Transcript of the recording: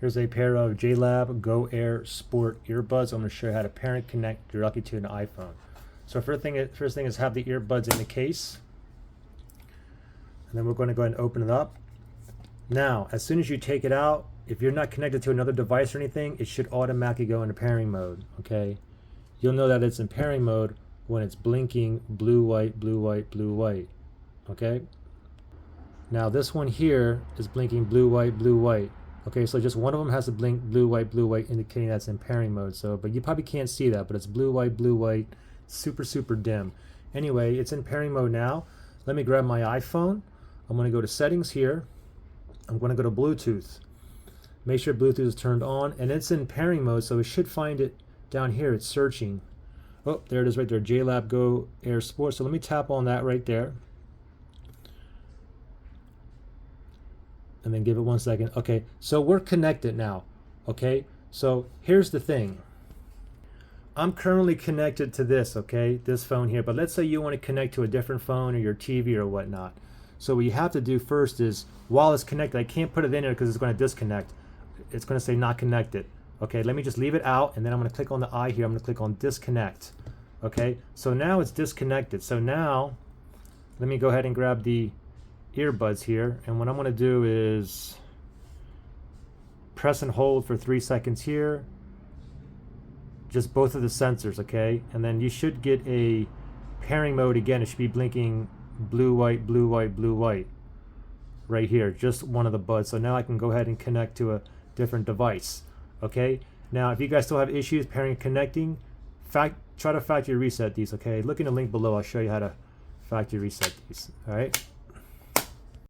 Here's a pair of JLab Go Air Sport earbuds. I'm going to show you how to pair and connect directly to an iPhone. So first thing is have the earbuds in the case. And then we're going to go ahead and open it up. Now, as soon as you take it out, if you're not connected to another device or anything, it should automatically go into pairing mode, okay? You'll know that it's in pairing mode when it's blinking blue, white, blue, white, blue, white, okay? Now this one here is blinking blue, white, blue, white. Okay, so just one of them has to blink blue, white, indicating that's in pairing mode. So, but you probably can't see that, but it's blue, white, super, super dim. Anyway, it's in pairing mode now. Let me grab my iPhone. I'm going to go to settings here. I'm going to go to Bluetooth. Make sure Bluetooth is turned on, and it's in pairing mode, so it should find it down here. It's searching. Oh, there it is right there, JLab Go Air Sport. So let me tap on that right there. And then give it 1 second. Okay, so we're connected now. Okay, so here's the thing. I'm currently connected to this, okay, this phone here. But let's say you want to connect to a different phone or your TV or whatnot. So what you have to do first is, while it's connected, I can't put it in there because it's going to disconnect. It's going to say not connected. Okay, let me just leave it out, and then I'm going to click on the eye here. I'm going to click on disconnect. Okay, so now it's disconnected. So now, let me go ahead and grab the earbuds here, and what I'm going to do is press and hold for 3 seconds here, just both of the sensors, okay, and then you should get a pairing mode again. It should be blinking blue, white, blue, white, blue, white right here, just one of the buds. So now I can go ahead and connect to a different device. Okay, now if you guys still have issues pairing and connecting, try to factory reset these. Okay, look in the link below. I'll show you how to factory reset these. All right.